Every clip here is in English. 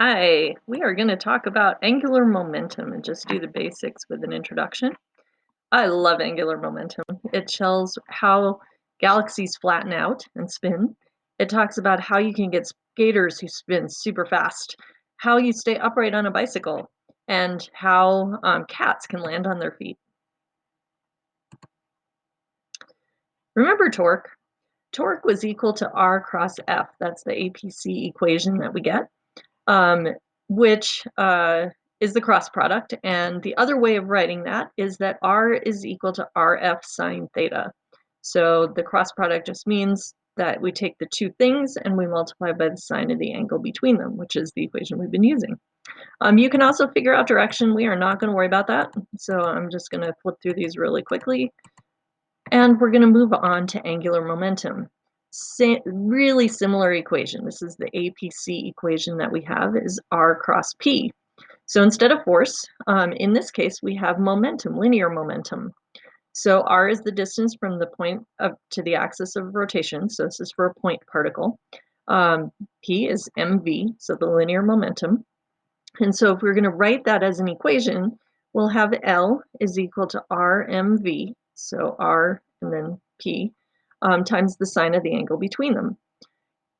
Hi, we are going to talk about angular momentum and just do the basics with an introduction. I love angular momentum. It tells how galaxies flatten out and spin. It talks about how you can get skaters who spin super fast, how you stay upright on a bicycle, and how cats can land on their feet. Remember torque? Torque was equal to R cross F. That's the APC equation that we get. Which is the cross product. And the other way of writing that is that R is equal to RF sine theta. So the cross product just means that we take the two things and we multiply by the sine of the angle between them, which is the equation we've been using. You can also figure out direction. We are not going to worry about that. So I'm just going to flip through these really quickly. And we're going to move on to angular momentum. Really similar equation. This is the APC equation that we have is R cross P. So instead of force, in this case, we have momentum, linear momentum. So R is the distance from the point up to the axis of rotation. So this is for a point particle. P is mv, so the linear momentum. And so if we're going to write that as an equation, we'll have L is equal to RmV, so R and then P, times the sine of the angle between them.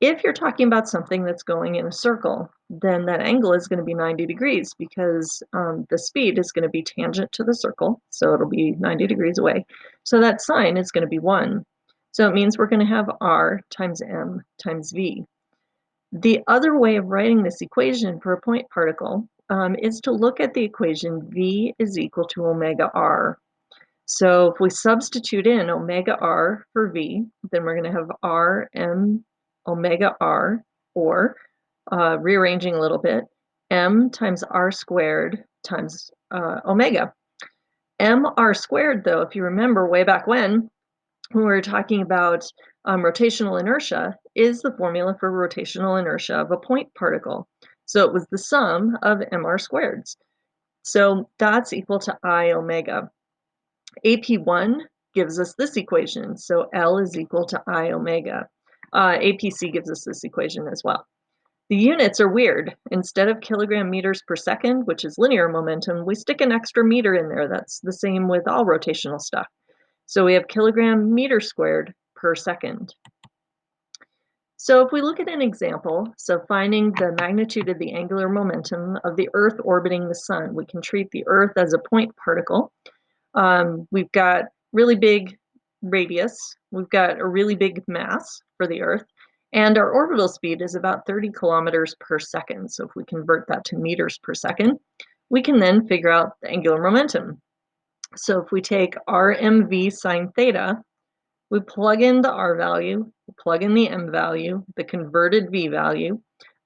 If you're talking about something that's going in a circle, then that angle is going to be 90 degrees because the speed is going to be tangent to the circle, so it'll be 90 degrees away. So that sine is going to be 1. So it means we're going to have R times M times V. The other way of writing this equation for a point particle is to look at the equation V is equal to omega R. So if we substitute in omega R for V, then we're going to have R M omega R, or rearranging a little bit, M times R squared times omega. M R squared, though, if you remember way back when we were talking about rotational inertia, is the formula for rotational inertia of a point particle. So it was the sum of mr squareds. So that's equal to I omega. AP1 gives us this equation. So L is equal to I omega. APC gives us this equation as well. The units are weird. Instead of kilogram meters per second, which is linear momentum, we stick an extra meter in there. That's the same with all rotational stuff. So we have kilogram meter squared per second. So if we look at an example, so finding the magnitude of the angular momentum of the Earth orbiting the sun, we can treat the Earth as a point particle. We've got really big radius, we've got a really big mass for the Earth, and our orbital speed is about 30 kilometers per second. So if we convert that to meters per second, we can then figure out the angular momentum. So if we take RmV sine theta, we plug in the R value, we plug in the M value, the converted V value.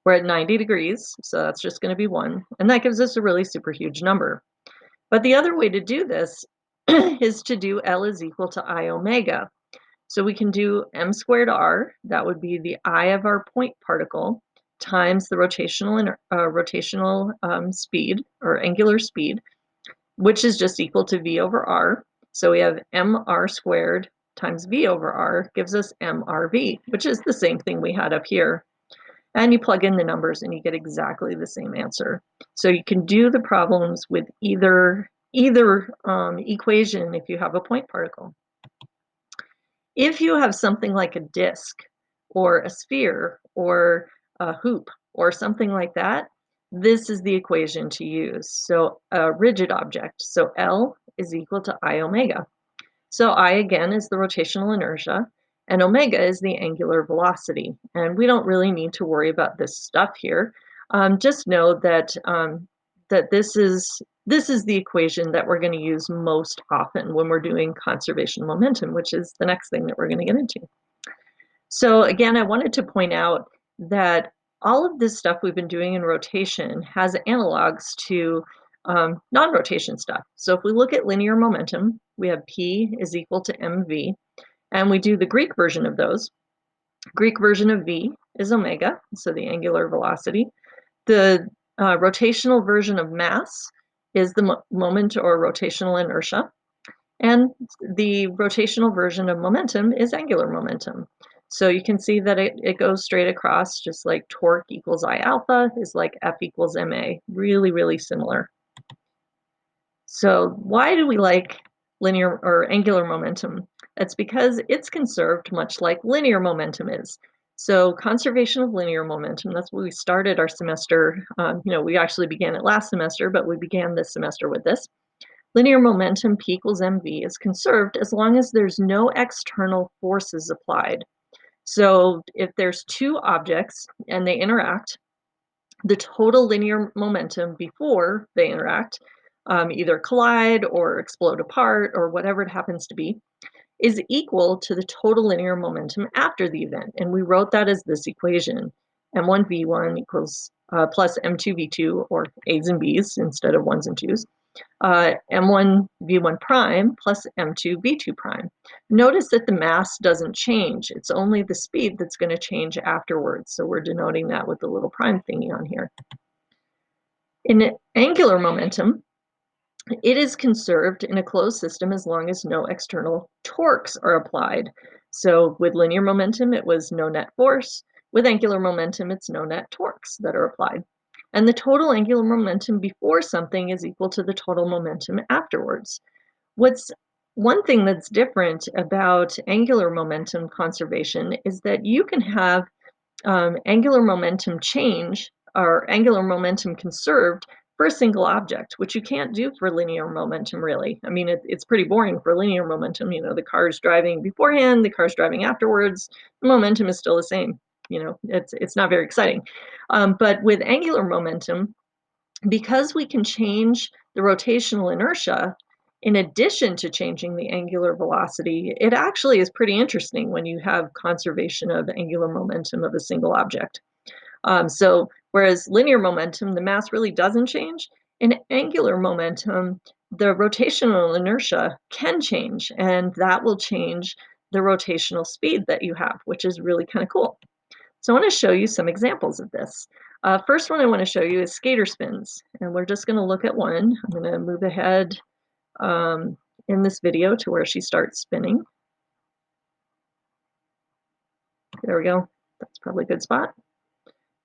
We're at 90 degrees, so that's just going to be 1. And that gives us a really super huge number. But the other way to do this is to do L is equal to I omega. So we can do M squared R, that would be the I of our point particle, times the rotational speed, or angular speed, which is just equal to V over R. So we have mr squared times V over R gives us mrV, which is the same thing we had up here. And you plug in the numbers and you get exactly the same answer. So you can do the problems with either equation if you have a point particle. If you have something like a disk or a sphere or a hoop or something like that, this is the equation to use. So a rigid object, so L is equal to I omega. So I, again, is the rotational inertia, and omega is the angular velocity. And we don't really need to worry about this stuff here. Just know that, that this is the equation that we're going to use most often when we're doing conservation momentum, which is the next thing that we're going to get into. So again, I wanted to point out that all of this stuff we've been doing in rotation has analogs to non-rotation stuff. So if we look at linear momentum, we have P is equal to mv, and we do the Greek version of those. Greek version of V is omega, so the angular velocity. The rotational version of mass is the moment or rotational inertia. And the rotational version of momentum is angular momentum. So you can see that it goes straight across, just like torque equals I alpha is like F equals ma. Really, really similar. So why do we like linear or angular momentum? It's because it's conserved much like linear momentum is. So conservation of linear momentum, that's what we started our semester. We actually began it last semester, but we began this semester with this. Linear momentum P equals mv is conserved as long as there's no external forces applied. So if there's two objects and they interact, the total linear momentum before they interact, either collide or explode apart or whatever it happens to be, is equal to the total linear momentum after the event. And we wrote that as this equation, m1v1 equals plus m2v2, or a's and b's instead of ones and twos, m1 v1 prime plus m2 v2 prime. Notice that the mass doesn't change. It's only the speed that's going to change afterwards. So we're denoting that with the little prime thingy on here. In angular momentum, it is conserved in a closed system as long as no external torques are applied. So with linear momentum, it was no net force. With angular momentum, it's no net torques that are applied. And the total angular momentum before something is equal to the total momentum afterwards. What's one thing that's different about angular momentum conservation is that you can have angular momentum change or angular momentum conserved for a single object, which you can't do for linear momentum, really. I mean, it's pretty boring for linear momentum. The car's driving beforehand, the car's driving afterwards. The momentum is still the same. It's not very exciting. But with angular momentum, because we can change the rotational inertia in addition to changing the angular velocity, it actually is pretty interesting when you have conservation of angular momentum of a single object. So whereas linear momentum, the mass really doesn't change, in angular momentum, the rotational inertia can change, and that will change the rotational speed that you have, which is really kind of cool. So I want to show you some examples of this. First one I want to show you is skater spins, and we're just going to look at one. I'm going to move ahead in this video to where she starts spinning. There we go. That's probably a good spot.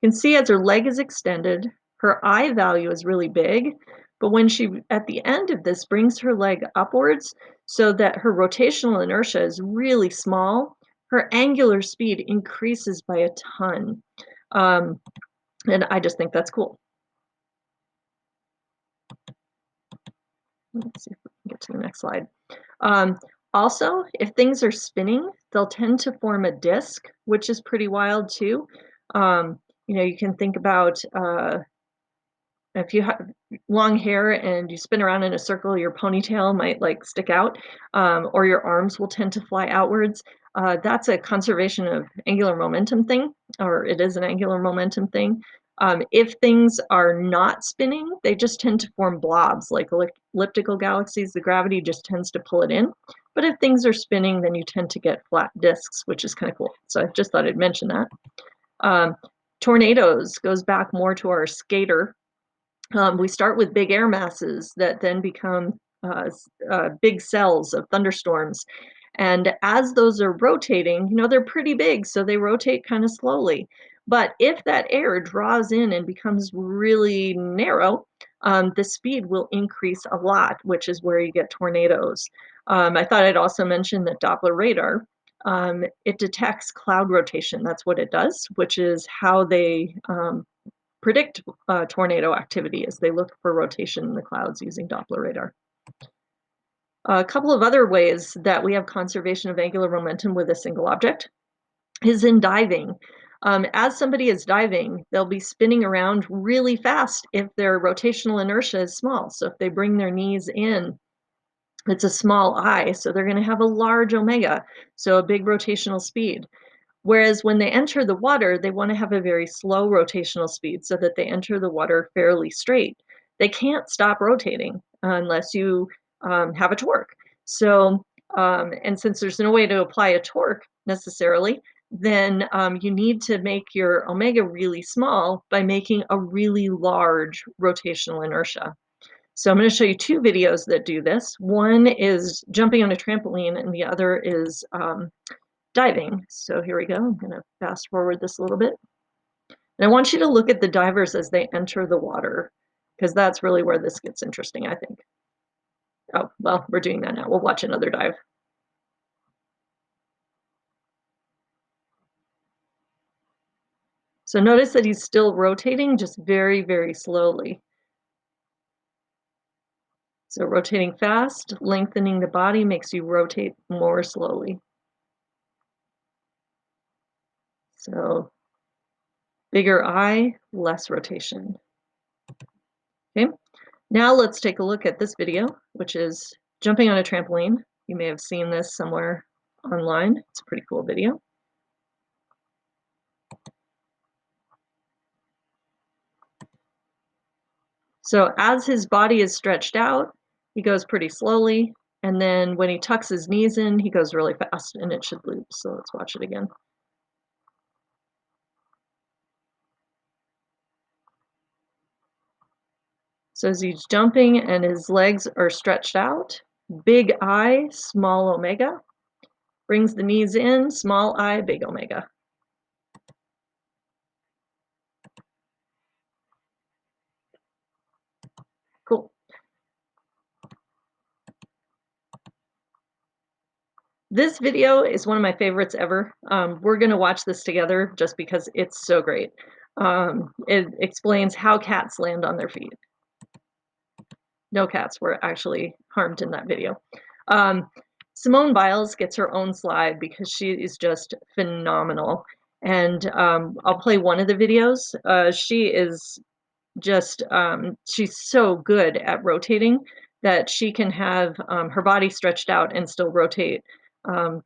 You can see as her leg is extended, her I value is really big, but when she, at the end of this, brings her leg upwards so that her rotational inertia is really small, her angular speed increases by a ton. And I just think that's cool. Let's see if we can get to the next slide. Also, if things are spinning, they'll tend to form a disc, which is pretty wild too. You can think about if you have long hair and you spin around in a circle, your ponytail might like stick out, or your arms will tend to fly outwards. That's a conservation of angular momentum thing, or it is an angular momentum thing. If things are not spinning, they just tend to form blobs like elliptical galaxies. The gravity just tends to pull it in. But if things are spinning, then you tend to get flat disks, which is kind of cool. So I just thought I'd mention that. Tornadoes goes back more to our skater. We start with big air masses that then become big cells of thunderstorms. And as those are rotating, they're pretty big, so they rotate kind of slowly. But if that air draws in and becomes really narrow, the speed will increase a lot, which is where you get tornadoes. I thought I'd also mention that Doppler radar, it detects cloud rotation. That's what it does, which is how they predict tornado activity as they look for rotation in the clouds using Doppler radar. A couple of other ways that we have conservation of angular momentum with a single object is in diving. As somebody is diving, they'll be spinning around really fast if their rotational inertia is small. So if they bring their knees in, it's a small I, so they're going to have a large omega, so a big rotational speed. Whereas when they enter the water, they want to have a very slow rotational speed so that they enter the water fairly straight. They can't stop rotating unless you have a torque. So, and since there's no way to apply a torque necessarily, then you need to make your omega really small by making a really large rotational inertia. So I'm going to show you two videos that do this. One is jumping on a trampoline, and the other is diving. So here we go. I'm going to fast forward this a little bit. And I want you to look at the divers as they enter the water, because that's really where this gets interesting, I think. Oh, well, we're doing that now. We'll watch another dive. So notice that he's still rotating, just very, very slowly. So rotating fast, lengthening the body makes you rotate more slowly. So bigger eye, less rotation. Okay, now let's take a look at this video, which is jumping on a trampoline. You may have seen this somewhere online. It's a pretty cool video. So as his body is stretched out, he goes pretty slowly. And then when he tucks his knees in, he goes really fast and it should loop. So let's watch it again. So as he's jumping and his legs are stretched out, big I, small omega, brings the knees in, small I, big omega. Cool. This video is one of my favorites ever. We're going to watch this together just because it's so great. It explains how cats land on their feet. No cats were actually harmed in that video. Simone Biles gets her own slide because she is just phenomenal. And I'll play one of the videos. She is just, she's so good at rotating that she can have her body stretched out and still rotate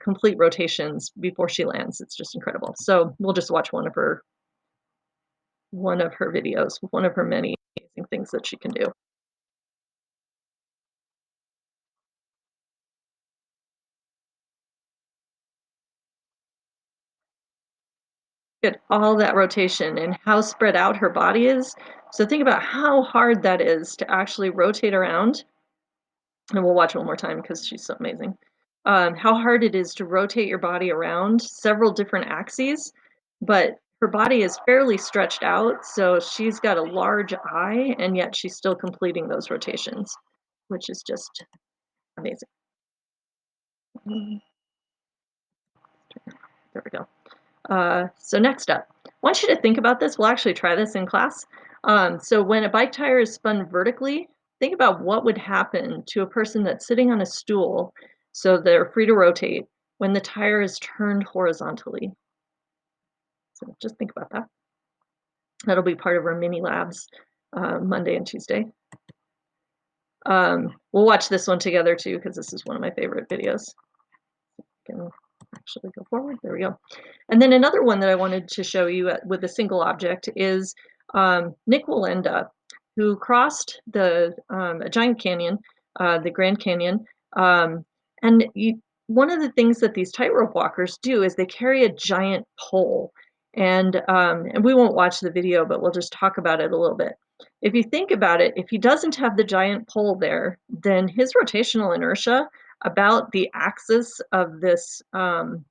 complete rotations before she lands. It's just incredible. So we'll just watch one of her videos, one of her many amazing things that she can do. Get all that rotation and how spread out her body is. So think about how hard that is to actually rotate around. And we'll watch one more time because she's so amazing. How hard it is to rotate your body around several different axes, but her body is fairly stretched out, so she's got a large eye, and yet she's still completing those rotations, which is just amazing. There we go. So next up, I want you to think about this. We'll actually try this in class. So when a bike tire is spun vertically, think about what would happen to a person that's sitting on a stool so they're free to rotate when the tire is turned horizontally. So just think about that. That'll be part of our mini labs Monday and Tuesday. We'll watch this one together too because this is one of my favorite videos. Can actually go forward. There we go. And then another one that I wanted to show you with a single object is Nik Wallenda, who crossed a giant canyon, the Grand Canyon. One of the things that these tightrope walkers do is they carry a giant pole. And we won't watch the video, but we'll just talk about it a little bit. If you think about it, if he doesn't have the giant pole there, then his rotational inertia about the axis of this, about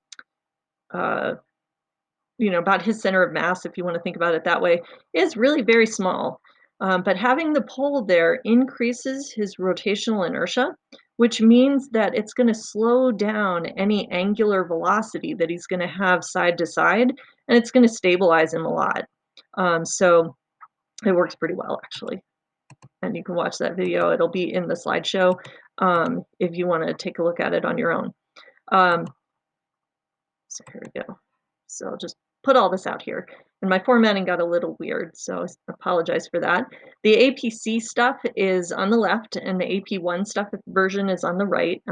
his center of mass, if you want to think about it that way, is really very small. But having the pole there increases his rotational inertia, which means that it's going to slow down any angular velocity that he's going to have side to side, and it's going to stabilize him a lot. So it works pretty well, actually. And you can watch that video. It'll be in the slideshow if you want to take a look at it on your own. So here we go. So I'll just put all this out here. And my formatting got a little weird, so I apologize for that. The APC stuff is on the left, and the AP1 stuff version is on the right.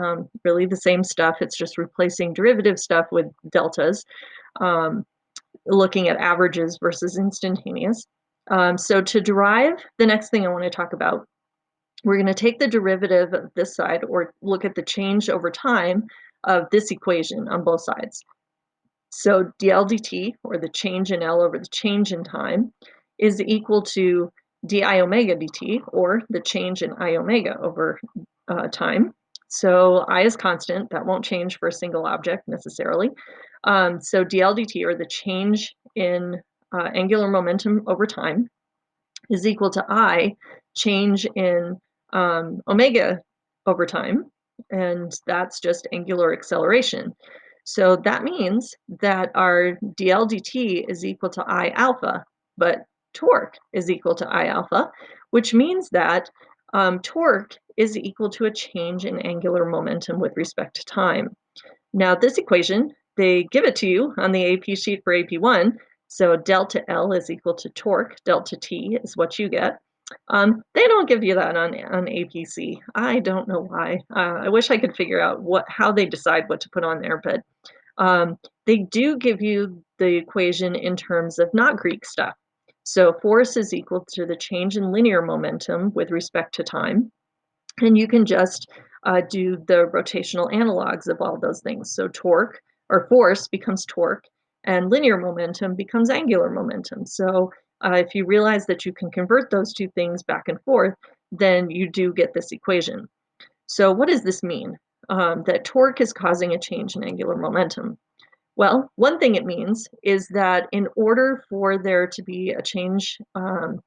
Really the same stuff. It's just replacing derivative stuff with deltas, looking at averages versus instantaneous. So to derive, the next thing I want to talk about, we're going to take the derivative of this side, or look at the change over time of this equation on both sides. So dl dt, or the change in L over the change in time, is equal to di omega dt, or the change in I omega over time. So I is constant, that won't change for a single object necessarily. So dl dt, or the change in angular momentum over time, is equal to I change in omega over time, and that's just angular acceleration. So that means that our dl dt is equal to I alpha, but torque is equal to I alpha, which means that torque is equal to a change in angular momentum with respect to time. Now, this equation, they give it to you on the AP sheet for AP1. So delta L is equal to torque, delta T is what you get. They don't give you that on APC. I don't know why. I wish I could figure out how they decide what to put on there, but they do give you the equation in terms of not Greek stuff. So force is equal to the change in linear momentum with respect to time. And you can just do the rotational analogs of all those things. So torque or force becomes torque, and linear momentum becomes angular momentum. So if you realize that you can convert those two things back and forth, then you do get this equation. So what does this mean? That torque is causing a change in angular momentum. Well, one thing it means is that in order for there to be a change in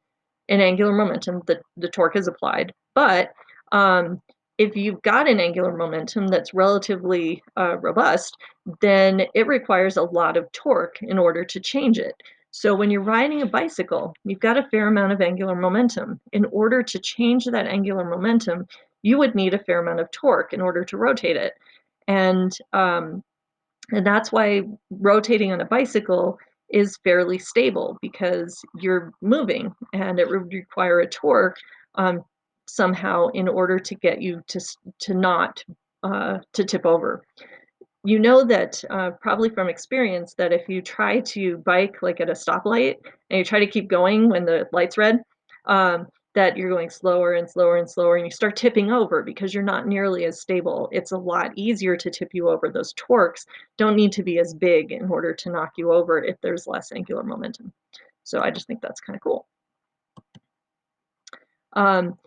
angular momentum, the torque is applied. But um, if you've got an angular momentum that's relatively robust, then it requires a lot of torque in order to change it. So when you're riding a bicycle, you've got a fair amount of angular momentum. In order to change that angular momentum, you would need a fair amount of torque in order to rotate it. And that's why rotating on a bicycle is fairly stable, because you're moving and it would require a torque somehow in order to get you to not to tip over. You know that probably from experience, that if you try to bike like at a stoplight and you try to keep going when the light's red, that you're going slower and slower and slower, and you start tipping over because you're not nearly as stable. It's a lot easier to tip you over. Those torques don't need to be as big in order to knock you over if there's less angular momentum. So I just think that's kind of cool. Um,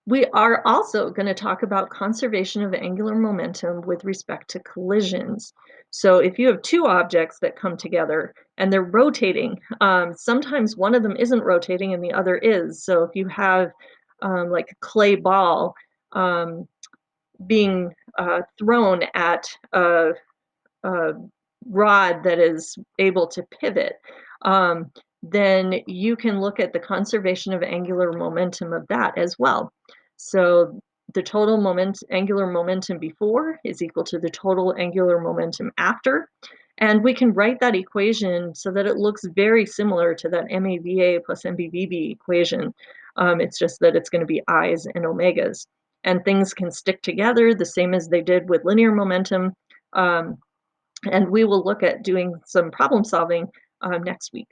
we are also going to talk about conservation of angular momentum with respect to collisions. So if you have two objects that come together and they're rotating, sometimes one of them isn't rotating and the other is. So if you have like a clay ball being thrown at a rod that is able to pivot, then you can look at the conservation of angular momentum of that as well. So the total angular momentum before is equal to the total angular momentum after. And we can write that equation so that it looks very similar to that MAVA plus MBVB equation. It's just that it's going to be I's and omegas. And things can stick together the same as they did with linear momentum. And we will look at doing some problem solving next week.